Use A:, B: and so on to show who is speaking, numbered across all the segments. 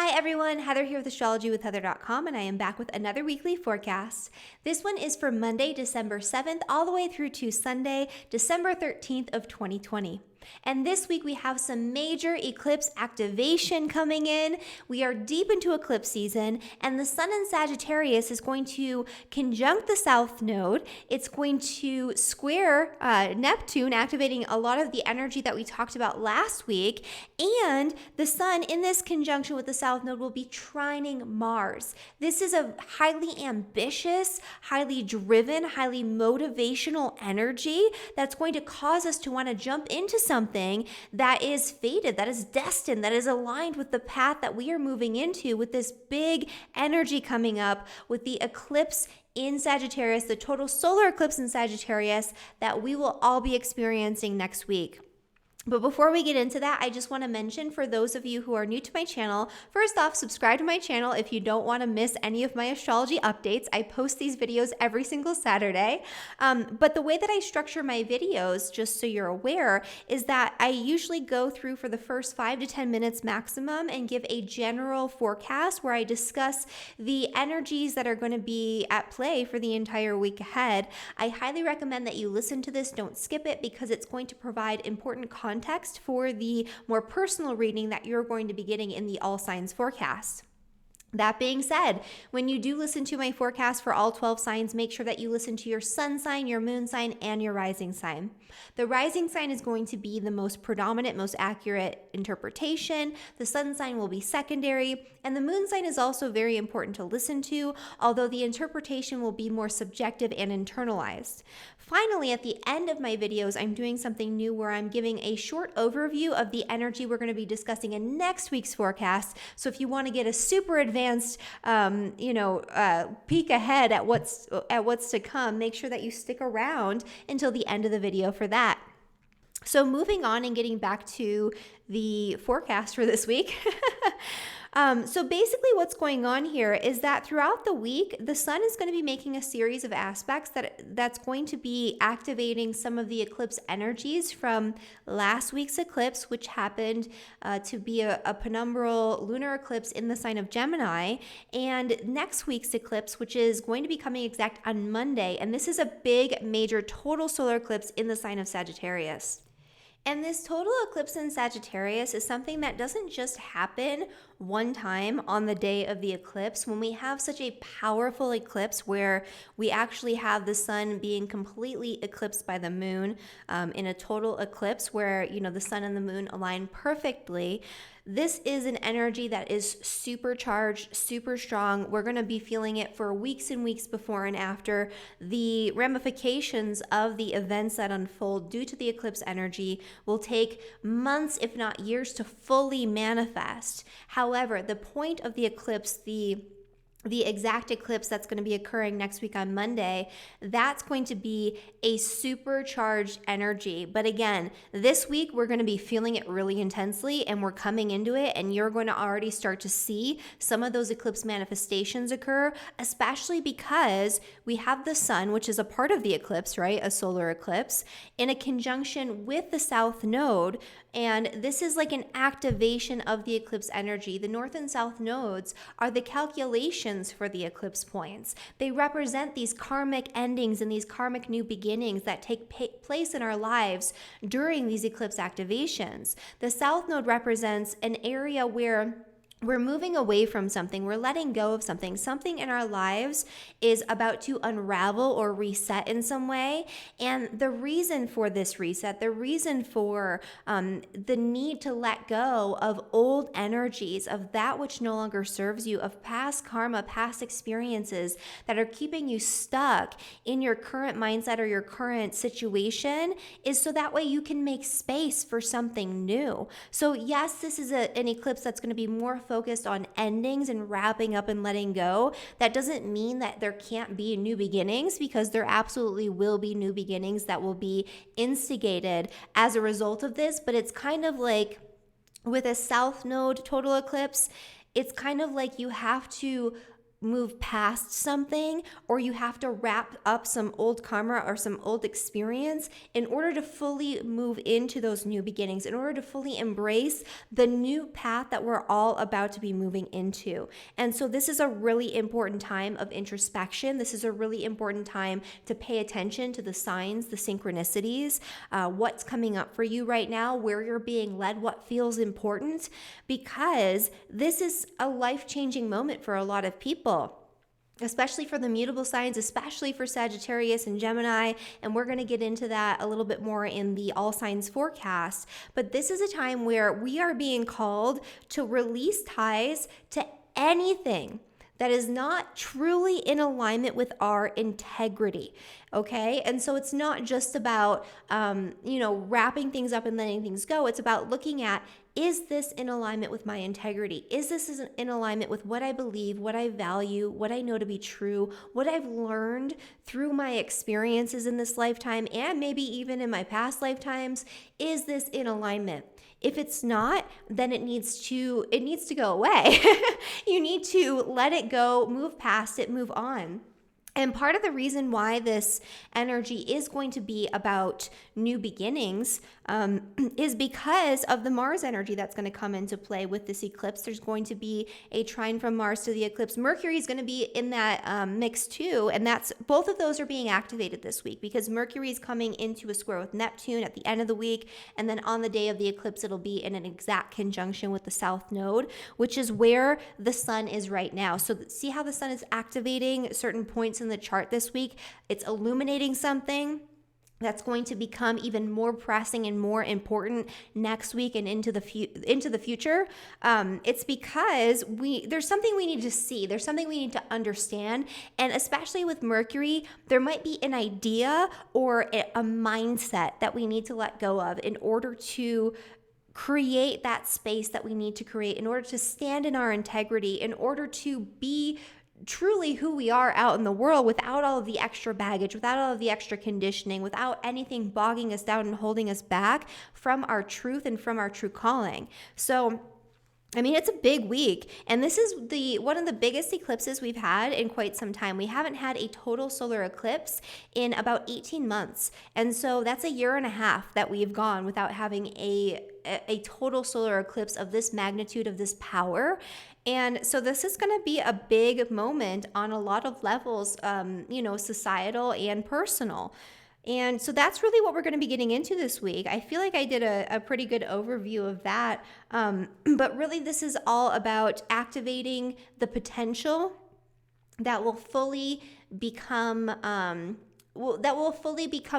A: Hi everyone, Heather here with astrologywithheather.com, and I am back with another weekly forecast. This one is for Monday, December 7th, all the way through to Sunday, December 13th of 2020. And this week we have some major eclipse activation coming in. We are deep into eclipse season, and the sun in Sagittarius is going to conjunct the south node. It's going to square Neptune, activating a lot of the energy that we talked about last week. And the sun in this conjunction with the south node will be trining Mars. This is a highly ambitious, highly driven, highly motivational energy that's going to cause us to want to jump into something that is fated, that is destined, that is aligned with the path that we are moving into, with this big energy coming up with the eclipse in Sagittarius, the total solar eclipse in Sagittarius that we will all be experiencing next week. But before we get into that, I just want to mention, for those of you who are new to my channel, first off, subscribe to my channel if you don't want to miss any of my astrology updates. I post these videos every single Saturday. But the way that I structure my videos, just so you're aware, is that I usually go through for the first 5 to 10 minutes maximum and give a general forecast where I discuss the energies that are going to be at play for the entire week ahead. I highly recommend that you listen to this. Don't skip it, because it's going to provide important context for the more personal reading that you're going to be getting in the all signs forecast. That being said, when you do listen to my forecast for all 12 signs, make sure that you listen to your sun sign, your moon sign, and your rising sign. The rising sign is going to be the most predominant, most accurate interpretation. The sun sign will be secondary, and the moon sign is also very important to listen to, although the interpretation will be more subjective and internalized. Finally, at the end of my videos, I'm doing something new where I'm giving a short overview of the energy we're going to be discussing in next week's forecast. So if you want to get a super advanced, peek ahead at what's to come, make sure that you stick around until the end of the video for that. So moving on and getting back to the forecast for this week. So basically what's going on here is that throughout the week, the sun is going to be making a series of aspects that's going to be activating some of the eclipse energies from last week's eclipse, which happened to be a penumbral lunar eclipse in the sign of Gemini, and next week's eclipse, which is going to be coming exact on Monday. And this is a big, major total solar eclipse in the sign of Sagittarius. And this total eclipse in Sagittarius is something that doesn't just happen one time on the day of the eclipse. When we have such a powerful eclipse where we actually have the sun being completely eclipsed by the moon, in a total eclipse where, the sun and the moon align perfectly, this is an energy that is supercharged, super strong. We're going to be feeling it for weeks and weeks before and after. The ramifications of the events that unfold due to the eclipse energy will take months, if not years, to fully manifest. However, the point of the eclipse, the exact eclipse that's going to be occurring next week on Monday, that's going to be a supercharged energy. But again, this week we're going to be feeling it really intensely, and we're coming into it, and you're going to already start to see some of those eclipse manifestations occur, especially because we have the sun, which is a part of the eclipse, right? A solar eclipse, in a conjunction with the south node. And this is like an activation of the eclipse energy. The north and south nodes are the calculations for the eclipse points. They represent these karmic endings and these karmic new beginnings that take place in our lives during these eclipse activations. The south node represents an area where we're moving away from something. We're letting go of something. Something in our lives is about to unravel or reset in some way. And the reason for this reset, the reason for the need to let go of old energies, of that which no longer serves you, of past karma, past experiences that are keeping you stuck in your current mindset or your current situation, is so that way you can make space for something new. So yes, this is an eclipse that's going to be more focused on endings and wrapping up and letting go. That doesn't mean that there can't be new beginnings, because there absolutely will be new beginnings that will be instigated as a result of this. But it's kind of like with a south node total eclipse, it's kind of like you have to move past something, or you have to wrap up some old karma or some old experience in order to fully move into those new beginnings, in order to fully embrace the new path that we're all about to be moving into. And so this is a really important time of introspection. This is a really important time to pay attention to the signs, the synchronicities, what's coming up for you right now, where you're being led, what feels important, because this is a life-changing moment for a lot of people, especially for the mutable signs, especially for Sagittarius and Gemini. And we're going to get into that a little bit more in the all signs forecast. But this is a time where we are being called to release ties to anything that is not truly in alignment with our integrity. Okay. And so it's not just about, wrapping things up and letting things go. It's about looking at, is this in alignment with my integrity? Is this in alignment with what I believe, what I value, what I know to be true, what I've learned through my experiences in this lifetime and maybe even in my past lifetimes? Is this in alignment? If it's not, then it needs to go away. You need to let it go, move past it, move on. And part of the reason why this energy is going to be about new beginnings is because of the Mars energy that's going to come into play with this eclipse. There's going to be a trine from Mars to the eclipse. Mercury is going to be in that mix too. And both of those are being activated this week because Mercury is coming into a square with Neptune at the end of the week. And then on the day of the eclipse, it'll be in an exact conjunction with the South Node, which is where the sun is right now. So see how the sun is activating certain points in the chart this week? It's illuminating something that's going to become even more pressing and more important next week and into the future. It's because there's something we need to see. There's something we need to understand. And especially with Mercury, there might be an idea or a mindset that we need to let go of in order to create that space that we need to create, in order to stand in our integrity, in order to be truly who we are out in the world without all of the extra baggage, without all of the extra conditioning, without anything bogging us down and holding us back from our truth and from our true calling. So it's a big week, and this is one of the biggest eclipses we've had in quite some time. We haven't had a total solar eclipse in about 18 months, and so that's a year and a half that we've gone without having a total solar eclipse of this magnitude, of this power. And so this is going to be a big moment on a lot of levels, societal and personal. And so that's really what we're going to be getting into this week. I feel like I did a pretty good overview of that. But really, this is all about activating the potential that will fully become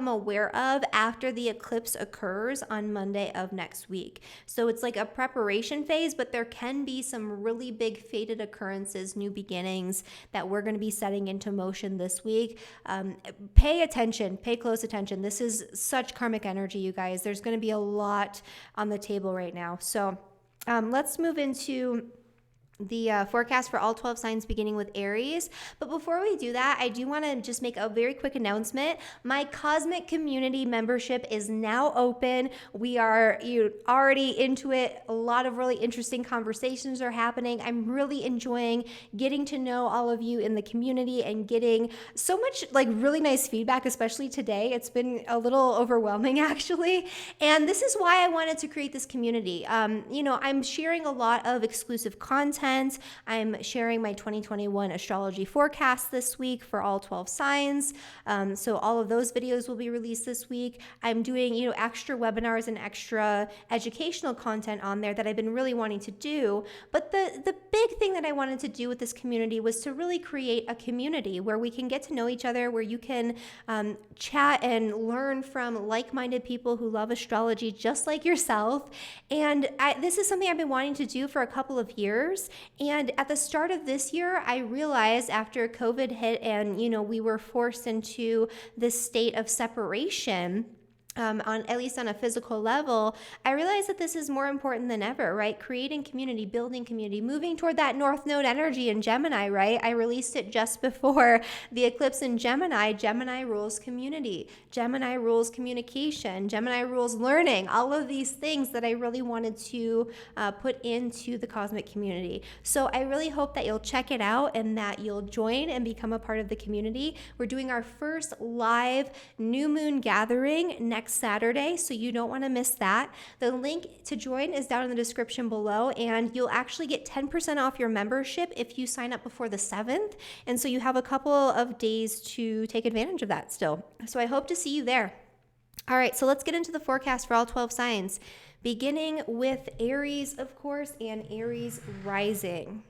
A: aware of after the eclipse occurs on Monday of next week. So it's like a preparation phase, but there can be some really big fated occurrences, new beginnings that we're going to be setting into motion this week. Pay attention, pay close attention. This is such karmic energy, you guys. There's going to be a lot on the table right now. So let's move into the forecast for all 12 signs beginning with Aries. But before we do that, I do want to just make a very quick announcement. My Cosmic Community membership is now open. We are already into it. A lot of really interesting conversations are happening. I'm really enjoying getting to know all of you in the community and getting so much really nice feedback, especially today. It's been a little overwhelming actually. And this is why I wanted to create this community. I'm sharing a lot of exclusive content. I'm sharing my 2021 astrology forecast this week for all 12 signs. So all of those videos will be released this week. I'm doing, extra webinars and extra educational content on there that I've been really wanting to do. But the big thing that I wanted to do with this community was to really create a community where we can get to know each other, where you can chat and learn from like-minded people who love astrology just like yourself. And this is something I've been wanting to do for a couple of years. And at the start of this year, I realized after COVID hit and, we were forced into this state of separation, on at least on a physical level, I realize that this is more important than ever, right? Creating community, building community, moving toward that North Node energy in Gemini, right? I released it just before the eclipse in Gemini. Gemini rules community. Gemini rules communication. Gemini rules learning. All of these things that I really wanted to put into the cosmic community. So I really hope that you'll check it out and that you'll join and become a part of the community. We're doing our first live new moon gathering next Saturday, so you don't want to miss that. The link to join is down in the description below, and you'll actually get 10% off your membership if you sign up before the 7th. And so you have a couple of days to take advantage of that still. So I hope to see you there. All right, so let's get into the forecast for all 12 signs, beginning with Aries, of course, and Aries Rising.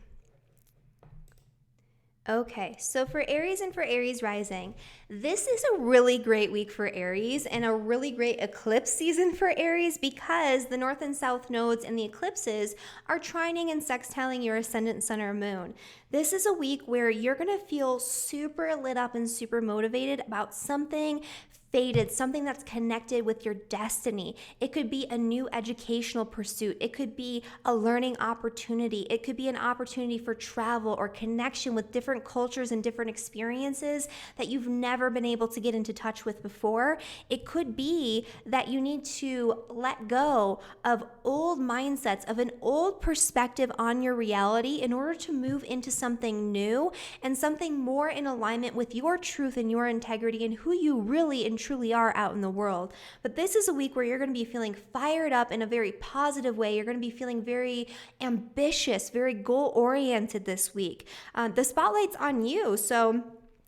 A: Okay, so for Aries and for Aries Rising, this is a really great week for Aries and a really great eclipse season for Aries because the North and South nodes and the eclipses are trining and sextiling your ascendant sun or moon. This is a week where you're going to feel super lit up and super motivated about something fated, something that's connected with your destiny. It could be a new educational pursuit. It could be a learning opportunity. It could be an opportunity for travel or connection with different cultures and different experiences that you've never been able to get into touch with before. It could be that you need to let go of old mindsets, of an old perspective on your reality in order to move into something new and something more in alignment with your truth and your integrity and who you really and truly are out in the world. But this is a week where you're going to be feeling fired up in a very positive way. You're going to be feeling very ambitious, very goal-oriented this week. The spotlight's on you. So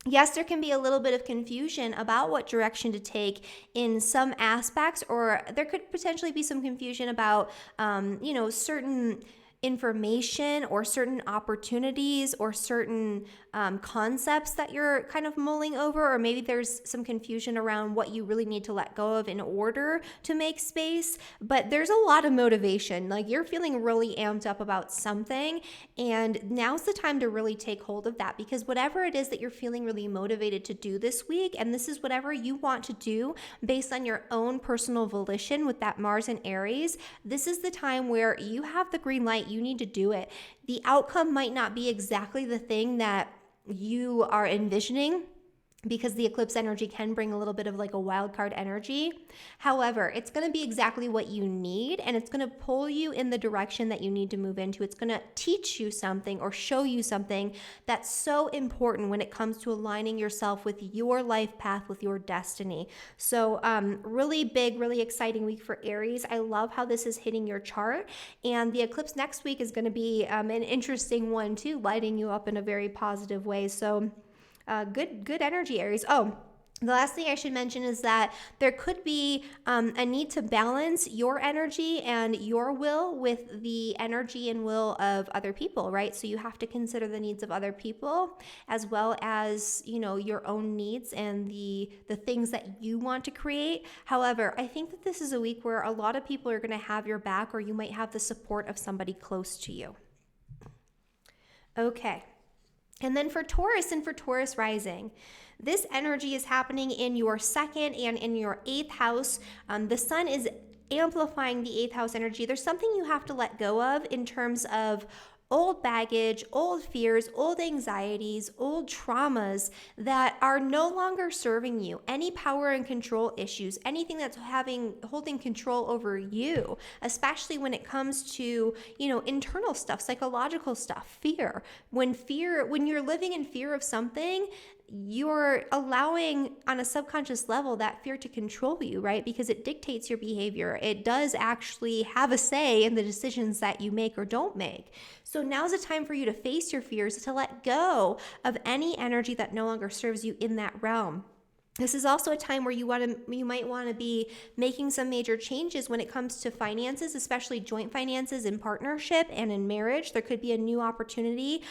A: yes, there can be a little bit of confusion about what direction to take in some aspects, or there could potentially be some confusion about, certain information or certain opportunities or certain concepts that you're kind of mulling over, or maybe there's some confusion around what you really need to let go of in order to make space. But there's a lot of motivation. Like, you're feeling really amped up about something, and now's the time to really take hold of that, because whatever it is that you're feeling really motivated to do this week, and this is whatever you want to do based on your own personal volition with that Mars and Aries, this is the time where you have the green light. You need to do it. The outcome might not be exactly the thing that you are envisioning, because the eclipse energy can bring a little bit of like a wild card energy. However, it's going to be exactly what you need, and it's going to pull you in the direction that you need to move into. It's going to teach you something or show you something that's so important when it comes to aligning yourself with your life path, with your destiny. So really big, really exciting week for Aries. I love how this is hitting your chart, and the eclipse next week is going to be an interesting one too, lighting you up in a very positive way. So good energy, Aries. Oh, the last thing I should mention is that there could be a need to balance your energy and your will with the energy and will of other people, right? So you have to consider the needs of other people as well as, your own needs and the things that you want to create. However, I think that this is a week where a lot of people are going to have your back, or you might have the support of somebody close to you. Okay. And then for Taurus and for Taurus Rising, this energy is happening in your 2nd and in your 8th house. The sun is amplifying the 8th house energy. There's something you have to let go of in terms of old baggage, old fears, old anxieties, old traumas that are no longer serving you. Any power and control issues, anything that's holding control over you, especially when it comes to, internal stuff, psychological stuff, fear. When you're living in fear of something, you're allowing on a subconscious level that fear to control you, right? Because it dictates your behavior. It does actually have a say in the decisions that you make or don't make. So now's the time for you to face your fears, to let go of any energy that no longer serves you in that realm. This is also a time where you might want to be making some major changes when it comes to finances, especially joint finances in partnership and in marriage. There could be a new opportunity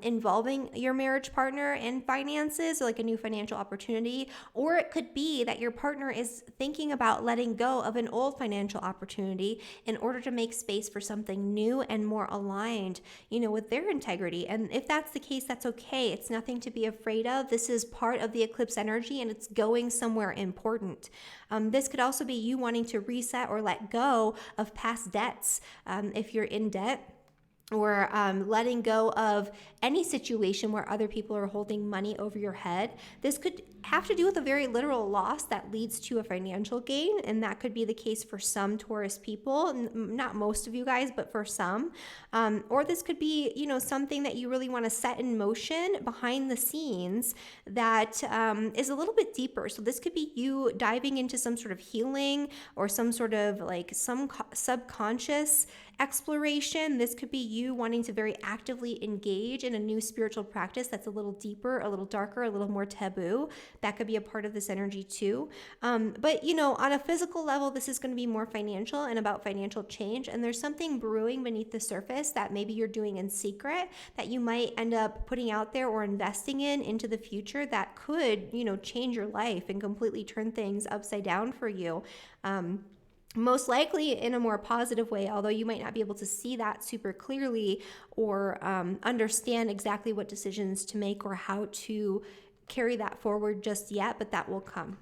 A: involving your marriage partner in finances, like a new financial opportunity, or it could be that your partner is thinking about letting go of an old financial opportunity in order to make space for something new and more aligned, with their integrity. And if that's the case, that's okay. It's nothing to be afraid of. This is part of the eclipse energy, and that's going somewhere important. This could also be you wanting to reset or let go of past debts if you're in debt, or letting go of any situation where other people are holding money over your head. This could have to do with a very literal loss that leads to a financial gain, and that could be the case for some Taurus people, not most of you guys, but for some. Or this could be, something that you really want to set in motion behind the scenes that is a little bit deeper. So this could be you diving into some sort of healing or some sort of some subconscious exploration. This could be you wanting to very actively engage in a new spiritual practice that's a little deeper, a little darker, a little more taboo. That could be a part of this energy too. But on a physical level, this is going to be more financial and about financial change. And there's something brewing beneath the surface that maybe you're doing in secret that you might end up putting out there or investing into the future that could, change your life and completely turn things upside down for you. Most likely in a more positive way, although you might not be able to see that super clearly or understand exactly what decisions to make or how to carry that forward just yet, but that will come.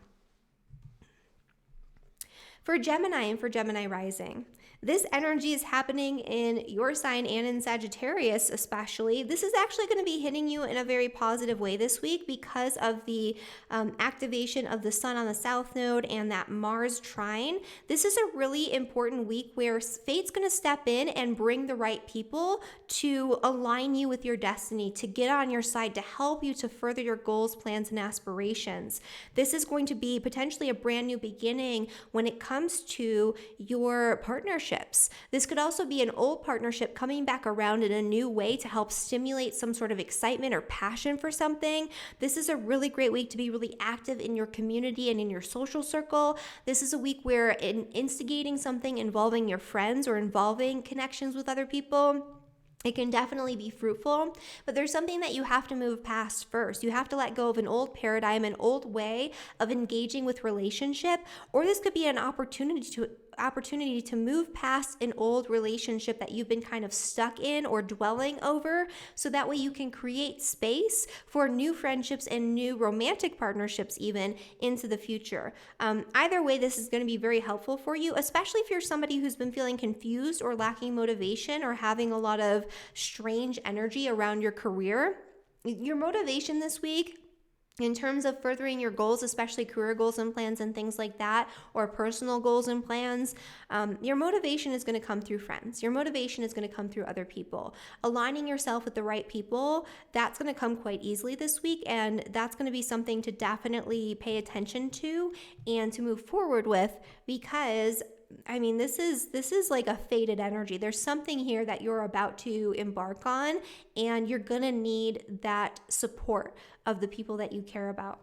A: For Gemini and for Gemini Rising, this energy is happening in your sign and in Sagittarius especially. This is actually going to be hitting you in a very positive way this week because of the activation of the sun on the south node and that Mars trine. This is a really important week where fate's going to step in and bring the right people to align you with your destiny, to get on your side, to help you to further your goals, plans, and aspirations. This is going to be potentially a brand new beginning when it comes to your partnership. This could also be an old partnership coming back around in a new way to help stimulate some sort of excitement or passion for something. This is a really great week to be really active in your community and in your social circle. This is a week where instigating something involving your friends or involving connections with other people, it can definitely be fruitful, but there's something that you have to move past first. You have to let go of an old paradigm, an old way of engaging with relationship, or this could be an opportunity to move past an old relationship that you've been kind of stuck in or dwelling over, so that way you can create space for new friendships and new romantic partnerships even into the future. Either way, this is going to be very helpful for you, especially if you're somebody who's been feeling confused or lacking motivation or having a lot of strange energy around your career. Your motivation this week in terms of furthering your goals, especially career goals and plans and things like that, or personal goals and plans, your motivation is going to come through friends. Your motivation is going to come through other people. Aligning yourself with the right people, that's going to come quite easily this week, and that's going to be something to definitely pay attention to and to move forward with, because this is like a fated energy. There's something here that you're about to embark on, and you're going to need that support of the people that you care about.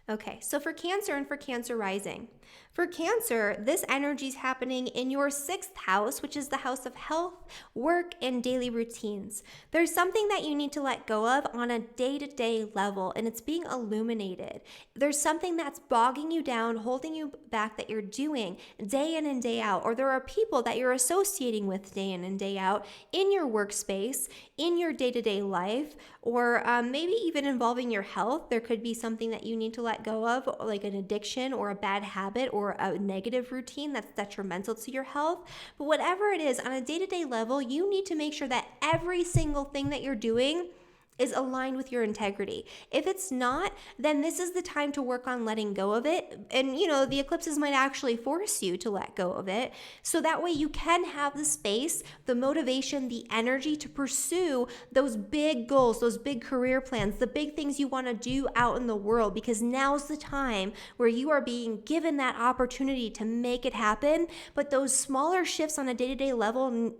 A: Okay, so for Cancer and for Cancer Rising. For Cancer, this energy is happening in your 6th house, which is the house of health, work, and daily routines. There's something that you need to let go of on a day-to-day level, and it's being illuminated. There's something that's bogging you down, holding you back, that you're doing day in and day out, or there are people that you're associating with day in and day out in your workspace, in your day-to-day life, or maybe even involving your health. There could be something that you need to let go of, like an addiction or a bad habit or a negative routine that's detrimental to your health. But whatever it is, on a day-to-day level, you need to make sure that every single thing that you're doing is aligned with your integrity. If it's not, then this is the time to work on letting go of it. And the eclipses might actually force you to let go of it, so that way you can have the space, the motivation, the energy to pursue those big goals, those big career plans, the big things you want to do out in the world, because now's the time where you are being given that opportunity to make it happen. But those smaller shifts on a day-to-day level,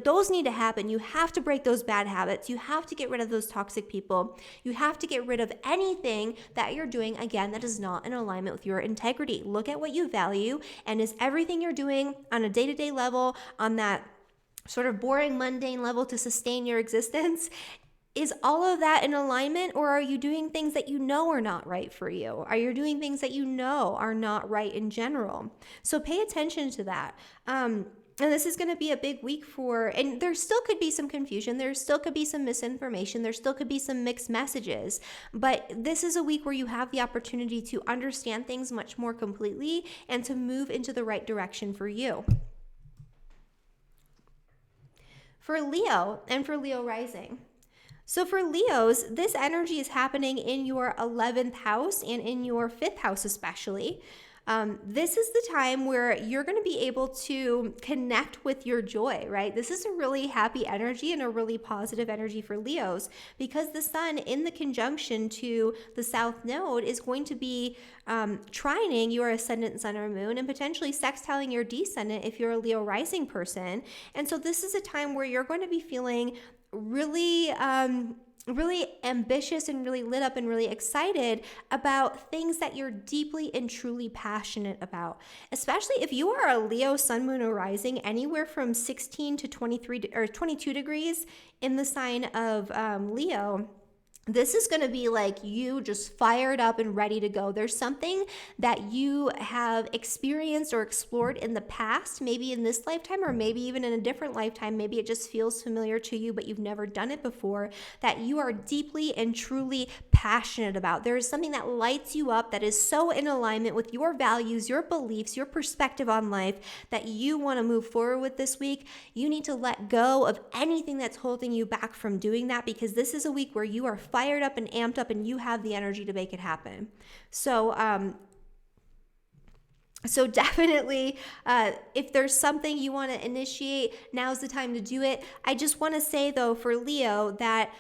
A: those need to happen. You have to break those bad habits. You have to get rid of those toxic people. You have to get rid of anything that you're doing, again, that is not in alignment with your integrity. Look at what you value, and is everything you're doing on a day-to-day level, on that sort of boring, mundane level to sustain your existence, is all of that in alignment, or are you doing things that you know are not right for you? Are you doing things that you know are not right in general? So pay attention to that. And this is going to be a big week and there still could be some confusion. There still could be some misinformation. There still could be some mixed messages. But this is a week where you have the opportunity to understand things much more completely and to move into the right direction for you. For Leo and for Leo rising. So for Leos, this energy is happening in your 11th house and in your 5th house especially. This is the time where you're going to be able to connect with your joy, right? This is a really happy energy and a really positive energy for Leos because the sun in the conjunction to the south node is going to be trining your ascendant sun or moon and potentially sextiling your descendant if you're a Leo rising person. And so this is a time where you're going to be feeling really ambitious and really lit up and really excited about things that you're deeply and truly passionate about. Especially if you are a Leo sun, moon, or rising anywhere from 16 to 23 or 22 degrees in the sign of Leo. This is going to be like you just fired up and ready to go. There's something that you have experienced or explored in the past, maybe in this lifetime or maybe even in a different lifetime. Maybe it just feels familiar to you, but you've never done it before, that you are deeply and truly passionate about. There is something that lights you up that is so in alignment with your values, your beliefs, your perspective on life that you want to move forward with this week. You need to let go of anything that's holding you back from doing that because this is a week where you are fired up and amped up and you have the energy to make it happen. So definitely, if there's something you want to initiate, now's the time to do it. I just want to say though, for Leo, that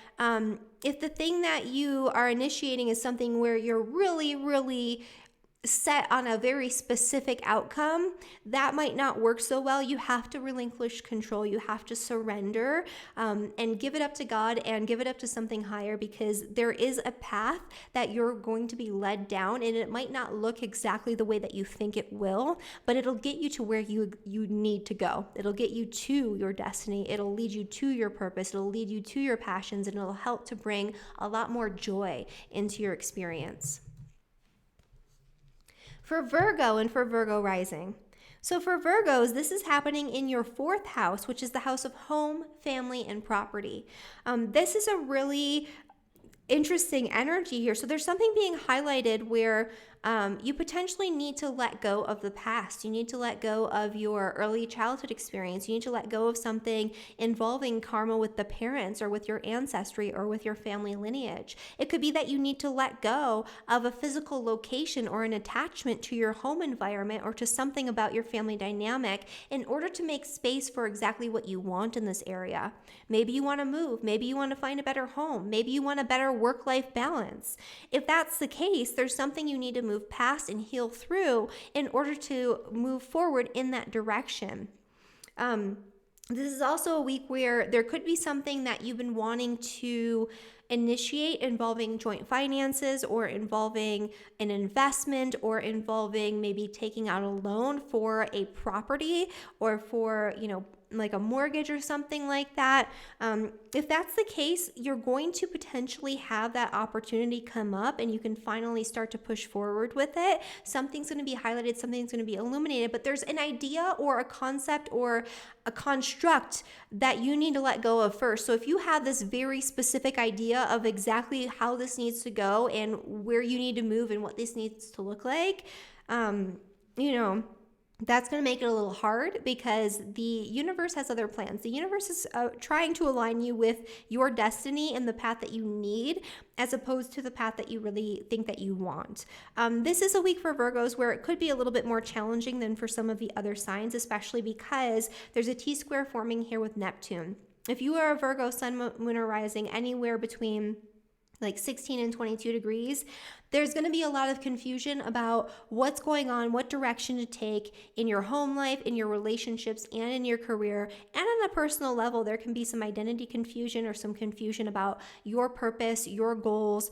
A: if the thing that you are initiating is something where you're really, really set on a very specific outcome, that might not work so well. You have to relinquish control. You have to surrender and give it up to God and give it up to something higher because there is a path that you're going to be led down and it might not look exactly the way that you think it will, but it'll get you to where you need to go. It'll get you to your destiny. It'll lead you to your purpose. It'll lead you to your passions and it'll help to bring a lot more joy into your experience. For Virgo and for Virgo rising. So for Virgos, this is happening in your 4th house, which is the house of home, family, and property. This is a really interesting energy here. So there's something being highlighted where you potentially need to let go of the past. You need to let go of your early childhood experience. You need to let go of something involving karma with the parents or with your ancestry or with your family lineage. It could be that you need to let go of a physical location or an attachment to your home environment or to something about your family dynamic in order to make space for exactly what you want in this area. Maybe you want to move. Maybe you want to find a better home. Maybe you want a better work-life balance. If that's the case, there's something you need to move past and heal through in order to move forward in that direction. This is also a week where there could be something that you've been wanting to initiate involving joint finances or involving an investment or involving maybe taking out a loan for a property or for, like a mortgage or something like that. If that's the case, you're going to potentially have that opportunity come up and you can finally start to push forward with it. Something's going to be highlighted, something's going to be illuminated, but there's an idea or a concept or a construct that you need to let go of first. So if you have this very specific idea of exactly how this needs to go and where you need to move and what this needs to look like, that's going to make it a little hard because the universe has other plans. The universe is trying to align you with your destiny and the path that you need as opposed to the path that you really think that you want. This is a week for Virgos where it could be a little bit more challenging than for some of the other signs, especially because there's a T-square forming here with Neptune. If you are a Virgo sun, moon, or rising anywhere between like 16 and 22 degrees, there's going to be a lot of confusion about what's going on, what direction to take in your home life, in your relationships, and in your career. And on a personal level, there can be some identity confusion or some confusion about your purpose, your goals,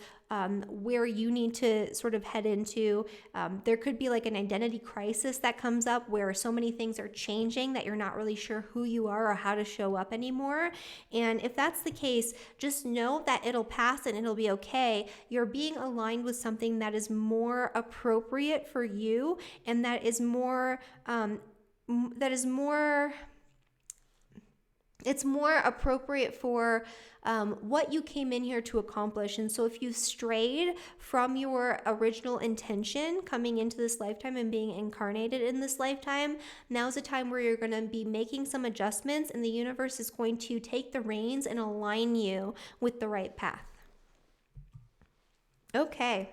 A: where you need to sort of head into. There could be like an identity crisis that comes up where so many things are changing that you're not really sure who you are or how to show up anymore. And if that's the case, just know that it'll pass and it'll be okay. You're being aligned with something that is more appropriate for you and that is more It's more appropriate for what you came in here to accomplish. And so if you strayed from your original intention coming into this lifetime and being incarnated in this lifetime, now's a time where you're going to be making some adjustments, and the universe is going to take the reins and align you with the right path. Okay.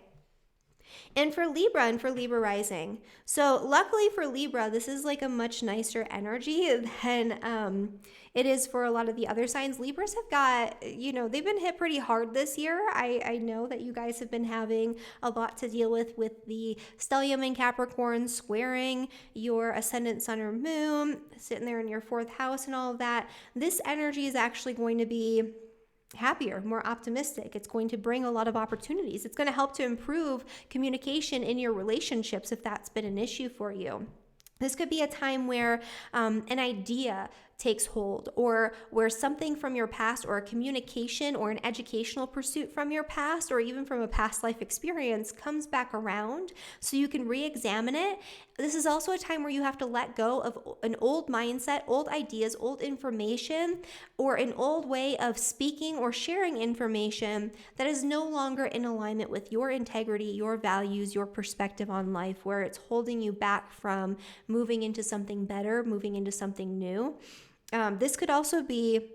A: And for Libra and for Libra Rising. So luckily for Libra, this is like a much nicer energy than it is for a lot of the other signs. Libras have got, they've been hit pretty hard this year. I know that you guys have been having a lot to deal with the stellium in Capricorn squaring your ascendant sun or moon, sitting there in your 4th house and all of that. This energy is actually going to be happier, more optimistic. It's going to bring a lot of opportunities. It's going to help to improve communication in your relationships if that's been an issue for you. This could be a time where an idea takes hold, or where something from your past, or a communication or an educational pursuit from your past, or even from a past life experience comes back around so you can re-examine it. This is also a time where you have to let go of an old mindset, old ideas, old information, or an old way of speaking or sharing information that is no longer in alignment with your integrity, your values, your perspective on life, where it's holding you back from moving into something better, moving into something new. This could also be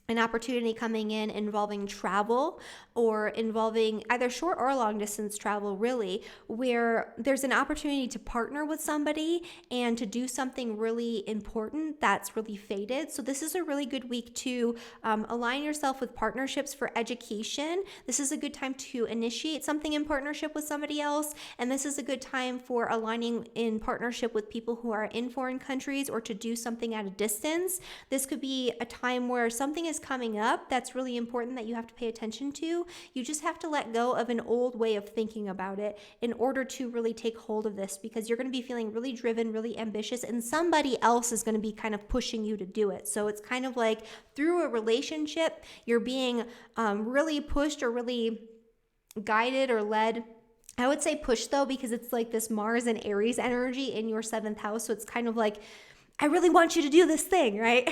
A: an opportunity coming in involving travel, or involving either short or long distance travel, really, where there's an opportunity to partner with somebody and to do something really important that's really fated. So this is a really good week to align yourself with partnerships for education. This is a good time to initiate something in partnership with somebody else. And this is a good time for aligning in partnership with people who are in foreign countries, or to do something at a distance. This could be a time where something is coming up that's really important that you have to pay attention to. You just have to let go of an old way of thinking about it in order to really take hold of this, because you're going to be feeling really driven, really ambitious, and somebody else is going to be kind of pushing you to do it. So it's kind of like through a relationship, you're being really pushed or really guided or led. I would say push though, because it's like this Mars and Aries energy in your 7th house. So it's kind of like, I really want you to do this thing, right?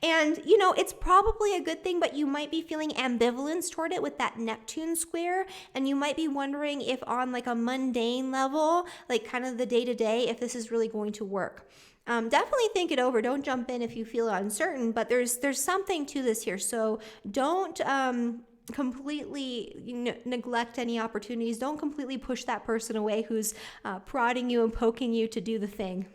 A: And, it's probably a good thing, but you might be feeling ambivalence toward it with that Neptune square. And you might be wondering if on like a mundane level, like kind of the day-to-day, if this is really going to work. Definitely think it over. Don't jump in if you feel uncertain, but there's something to this here. So don't completely neglect any opportunities. Don't completely push that person away who's prodding you and poking you to do the thing.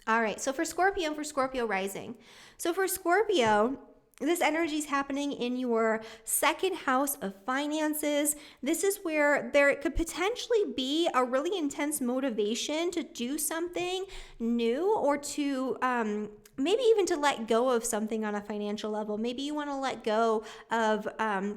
A: All right, so for Scorpio and for Scorpio Rising. So for Scorpio, this energy is happening in your 2nd house of finances. This is where there could potentially be a really intense motivation to do something new, or to maybe even to let go of something on a financial level. Maybe you want to let go of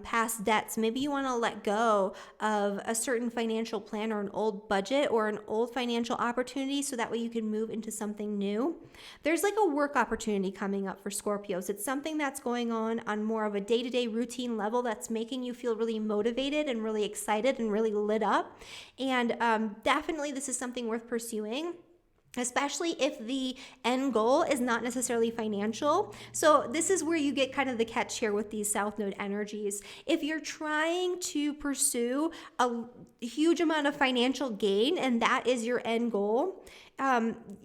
A: past debts. Maybe you want to let go of a certain financial plan, or an old budget, or an old financial opportunity, so that way you can move into something new. There's like a work opportunity coming up for Scorpios. It's something that's going on more of a day-to-day routine level that's making you feel really motivated and really excited and really lit up. And definitely this is something worth pursuing, especially if the end goal is not necessarily financial. So this is where you get kind of the catch here with these South Node energies. If you're trying to pursue a huge amount of financial gain and that is your end goal,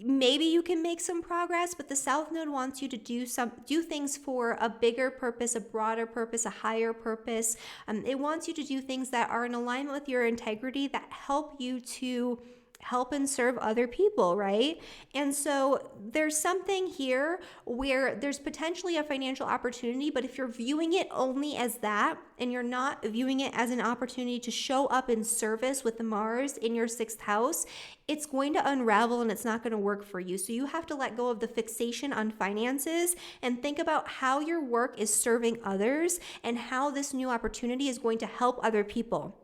A: maybe you can make some progress, but the South Node wants you to do things for a bigger purpose, a broader purpose, a higher purpose. It wants you to do things that are in alignment with your integrity, that help you to help and serve other people, right? And so there's something here where there's potentially a financial opportunity, but if you're viewing it only as that, and you're not viewing it as an opportunity to show up in service with the Mars in your 6th house, it's going to unravel and it's not going to work for you. So you have to let go of the fixation on finances and think about how your work is serving others and how this new opportunity is going to help other people.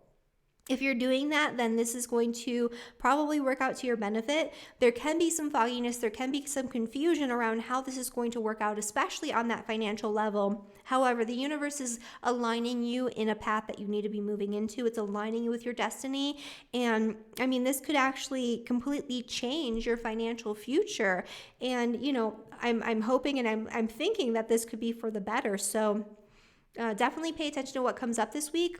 A: If you're doing that, then this is going to probably work out to your benefit. There can be some fogginess, there can be some confusion around how this is going to work out, especially on that financial level. However, the universe is aligning you in a path that you need to be moving into. It's aligning you with your destiny. And this could actually completely change your financial future. And, I'm hoping and I'm thinking that this could be for the better. So definitely pay attention to what comes up this week.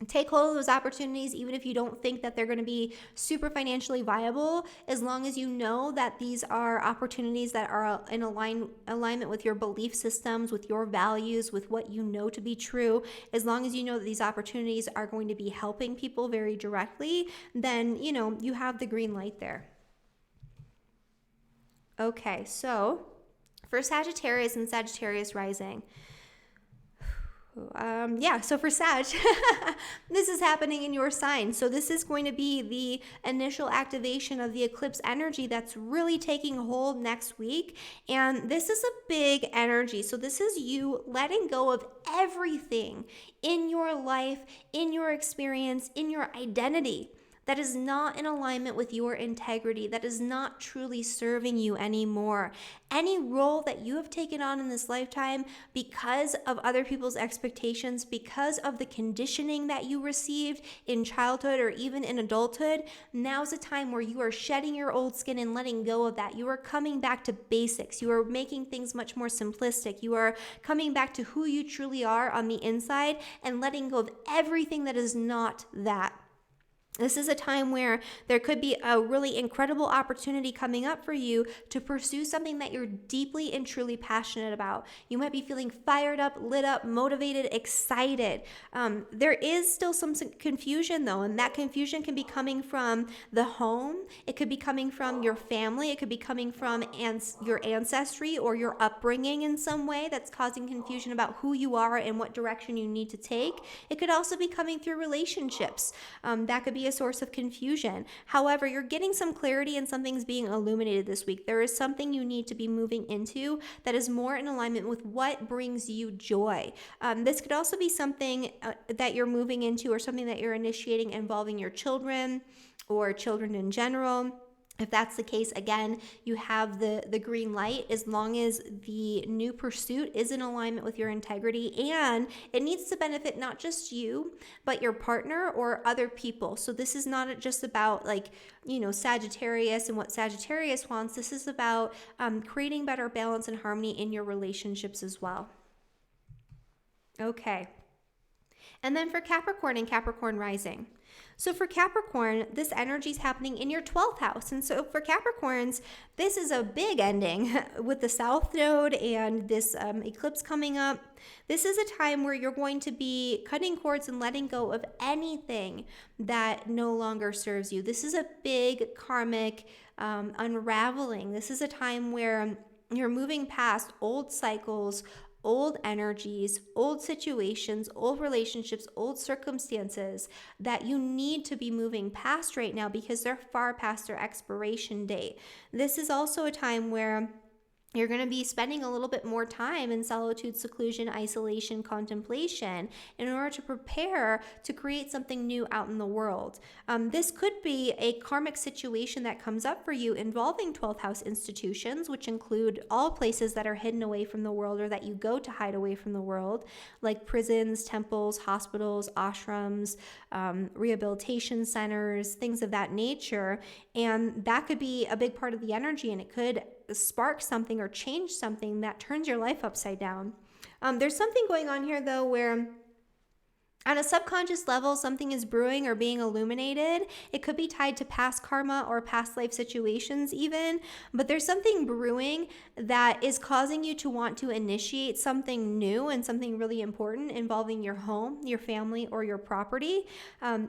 A: Take hold of those opportunities, even if you don't think that they're going to be super financially viable, as long as you know that these are opportunities that are in alignment with your belief systems, with your values, with what you know to be true. As long as you know that these opportunities are going to be helping people very directly, then, you know, you have the green light there. Okay, so for Sagittarius and Sagittarius Rising, so for Sag, this is happening in your sign. So this is going to be the initial activation of the eclipse energy that's really taking hold next week. And this is a big energy. So this is you letting go of everything in your life, in your experience, in your identity that is not in alignment with your integrity, that is not truly serving you anymore. Any role that you have taken on in this lifetime because of other people's expectations, because of the conditioning that you received in childhood or even in adulthood, now's a time where you are shedding your old skin and letting go of that. You are coming back to basics. You are making things much more simplistic. You are coming back to who you truly are on the inside and letting go of everything that is not that. This is a time where there could be a really incredible opportunity coming up for you to pursue something that you're deeply and truly passionate about. You might be feeling fired up, lit up, motivated, excited. There is still some confusion though, and that confusion can be coming from the home. It could be coming from your family. It could be coming from your ancestry or your upbringing in some way that's causing confusion about who you are and what direction you need to take. It could also be coming through relationships. That could be a source of confusion. However, you're getting some clarity and something's being illuminated this week. There is something you need to be moving into that is more in alignment with what brings you joy. This could also be something that you're moving into or something that you're initiating involving your children or children in general. If that's the case, again, you have the green light as long as the new pursuit is in alignment with your integrity, and it needs to benefit not just you, but your partner or other people. So this is not just about Sagittarius and what Sagittarius wants. This is about creating better balance and harmony in your relationships as well. Okay. And then for Capricorn and Capricorn Rising. So for Capricorn, this energy is happening in your 12th house. And so for Capricorns, this is a big ending with the South Node and this eclipse coming up. This is a time where you're going to be cutting cords and letting go of anything that no longer serves you. This is a big karmic unraveling. This is a time where you're moving past old cycles, old energies, old situations, old relationships, old circumstances that you need to be moving past right now because they're far past their expiration date. This is also a time where you're going to be spending a little bit more time in solitude, seclusion, isolation, contemplation in order to prepare to create something new out in the world. This could be a karmic situation that comes up for you involving 12th house institutions, which include all places that are hidden away from the world or that you go to hide away from the world, like prisons, temples, hospitals, ashrams, rehabilitation centers, things of that nature. And that could be a big part of the energy, and it could spark something or change something that turns your life upside down. There's something going on here though where on a subconscious level, something is brewing or being illuminated. It could be tied to past karma or past life situations even, but there's something brewing that is causing you to want to initiate something new and something really important involving your home, your family, or your property.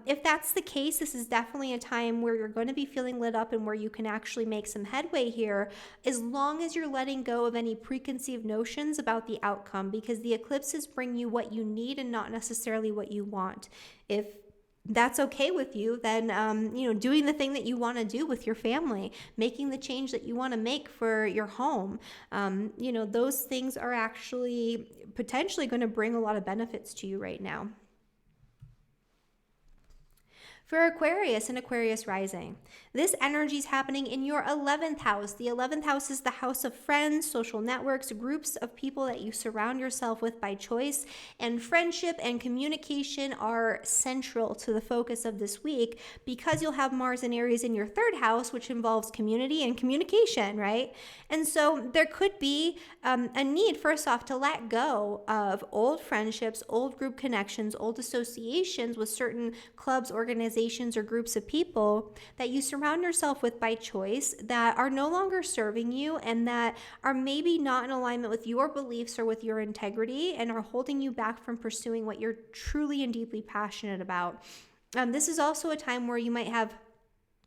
A: If that's the case, this is definitely a time where you're going to be feeling lit up and where you can actually make some headway here, as long as you're letting go of any preconceived notions about the outcome, because the eclipses bring you what you need and not necessarily what you want. If that's okay with you, then doing the thing that you want to do with your family, making the change that you want to make for your home, those things are actually potentially going to bring a lot of benefits to you right now. For Aquarius and Aquarius Rising, this energy is happening in your 11th house. The 11th house is the house of friends, social networks, groups of people that you surround yourself with by choice. And friendship and communication are central to the focus of this week because you'll have Mars and Aries in your 3rd house, which involves community and communication, right? And so there could be a need, first off, to let go of old friendships, old group connections, old associations with certain clubs, organizations, or groups of people that you surround yourself with by choice that are no longer serving you and that are maybe not in alignment with your beliefs or with your integrity and are holding you back from pursuing what you're truly and deeply passionate about. This is also a time where you might have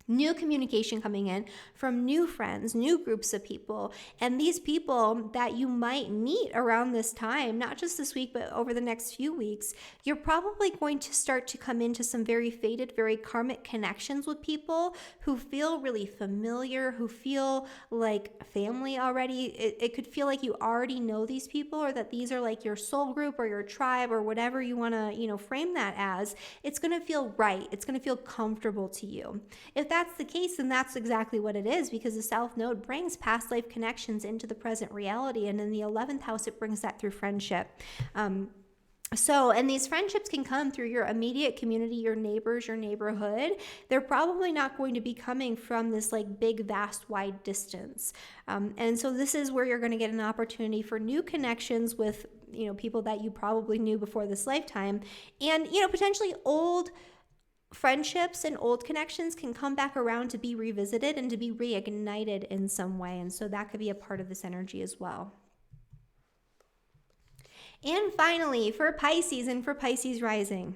A: new communication coming in from new friends, new groups of people. And these people that you might meet around this time, not just this week, but over the next few weeks, you're probably going to start to come into some very fated, very karmic connections with people who feel really familiar, who feel like family already. It could feel like you already know these people, or that these are like your soul group or your tribe or whatever you want to, frame that as. It's going to feel right. It's going to feel comfortable to you. If that's the case, then that's exactly what it is, because the South Node brings past life connections into the present reality. And in the 11th house, it brings that through friendship. And these friendships can come through your immediate community, your neighbors, your neighborhood. They're probably not going to be coming from this like big, vast, wide distance. And so this is where you're going to get an opportunity for new connections with, people that you probably knew before this lifetime. And, potentially old friendships and old connections can come back around to be revisited and to be reignited in some way. And so that could be a part of this energy as well. And finally, for Pisces and for Pisces Rising.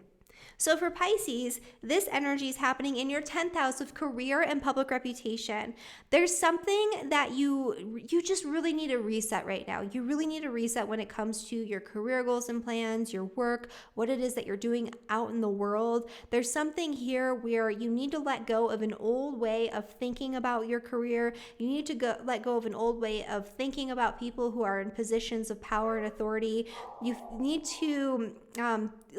A: So for Pisces, this energy is happening in your 10th house of career and public reputation. There's something that you just really need to reset right now. You really need to reset when it comes to your career goals and plans, your work, what it is that you're doing out in the world. There's something here where you need to let go of an old way of thinking about your career. You need to let go of an old way of thinking about people who are in positions of power and authority. You need to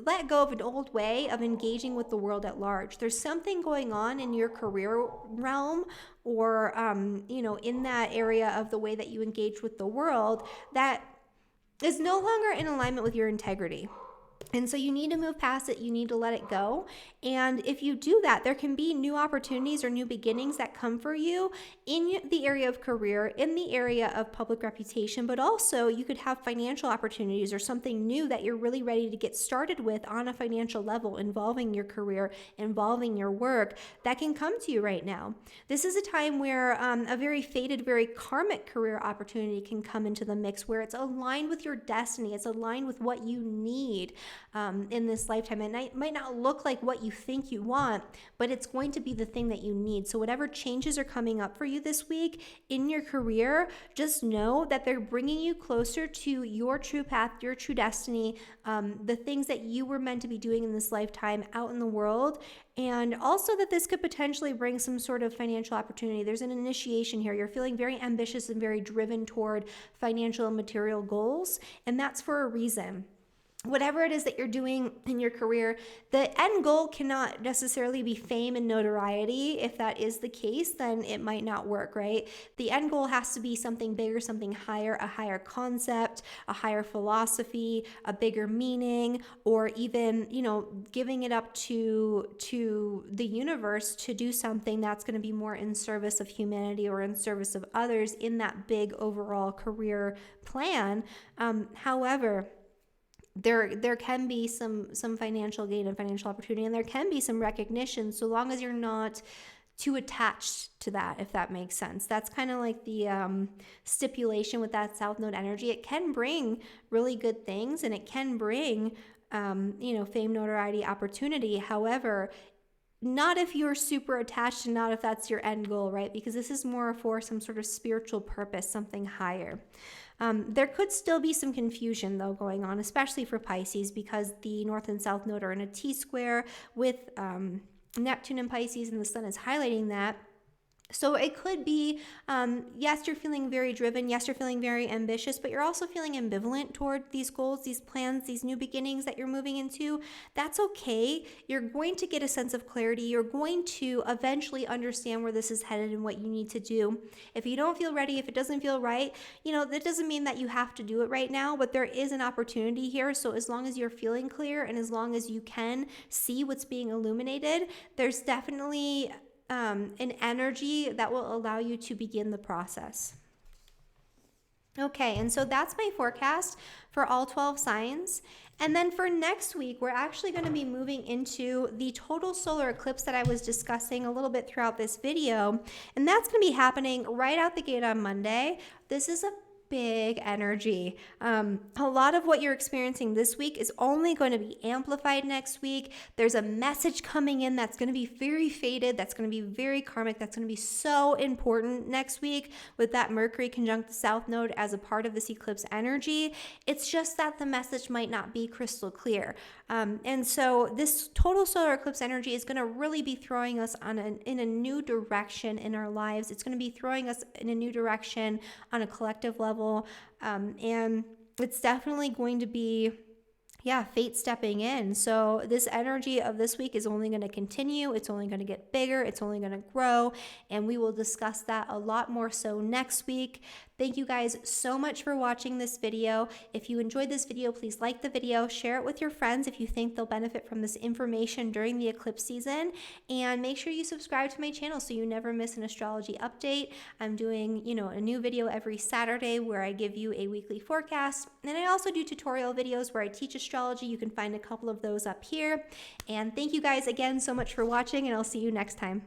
A: let go of an old way of engaging with the world at large. There's something going on in your career realm or, in that area of the way that you engage with the world that is no longer in alignment with your integrity. And so you need to move past it. You need to let it go. And if you do that, there can be new opportunities or new beginnings that come for you in the area of career, in the area of public reputation, but also you could have financial opportunities or something new that you're really ready to get started with on a financial level involving your career, involving your work that can come to you right now. This is a time where a very fated, very karmic career opportunity can come into the mix where it's aligned with your destiny. It's aligned with what you need in this lifetime. And it might not look like what you think you want, but it's going to be the thing that you need. So whatever changes are coming up for you this week in your career, just know that they're bringing you closer to your true path, your true destiny, the things that you were meant to be doing in this lifetime out in the world. And also that this could potentially bring some sort of financial opportunity. There's an initiation here. You're feeling very ambitious and very driven toward financial and material goals, and that's for a reason. Whatever it is that you're doing in your career, the end goal cannot necessarily be fame and notoriety. If that is the case, then it might not work, right? The end goal has to be something bigger, something higher, a higher concept, a higher philosophy, a bigger meaning, or even, giving it up to the universe to do something that's going to be more in service of humanity or in service of others in that big overall career plan. However, there can be some financial gain and financial opportunity, and there can be some recognition so long as you're not too attached to that, if that makes sense. That's kind of like the stipulation with that South Node energy. It can bring really good things, and it can bring fame, notoriety, opportunity. However, not if you're super attached, and not if that's your end goal, right? Because this is more for some sort of spiritual purpose, something higher. There could still be some confusion, though, going on, especially for Pisces, because the North and South Node are in a T-square with Neptune and Pisces, and the Sun is highlighting that. So it could be, yes, you're feeling very driven. Yes, you're feeling very ambitious, but you're also feeling ambivalent toward these goals, these plans, these new beginnings that you're moving into. That's okay. You're going to get a sense of clarity. You're going to eventually understand where this is headed and what you need to do. If you don't feel ready, if it doesn't feel right, that doesn't mean that you have to do it right now, but there is an opportunity here. So as long as you're feeling clear and as long as you can see what's being illuminated, there's definitely an energy that will allow you to begin the process. Okay, and so that's my forecast for all 12 signs. And then for next week, we're actually going to be moving into the total solar eclipse that I was discussing a little bit throughout this video. And that's going to be happening right out the gate on Monday. This is a big energy. A lot of what you're experiencing this week is only going to be amplified next week. There's a message coming in that's going to be very fated, that's going to be very karmic, that's going to be so important next week with that Mercury conjunct the South Node as a part of this eclipse energy. It's just that the message might not be crystal clear. And so this total solar eclipse energy is going to really be throwing us in a new direction in our lives. It's going to be throwing us in a new direction on a collective level. And it's definitely going to be, fate stepping in. So this energy of this week is only going to continue. It's only going to get bigger. It's only going to grow. And we will discuss that a lot more so next week. Thank you guys so much for watching this video. If you enjoyed this video, please like the video, share it with your friends if you think they'll benefit from this information during the eclipse season, and make sure you subscribe to my channel so you never miss an astrology update. I'm doing, a new video every Saturday where I give you a weekly forecast, and I also do tutorial videos where I teach astrology. You can find a couple of those up here. And thank you guys again so much for watching, and I'll see you next time.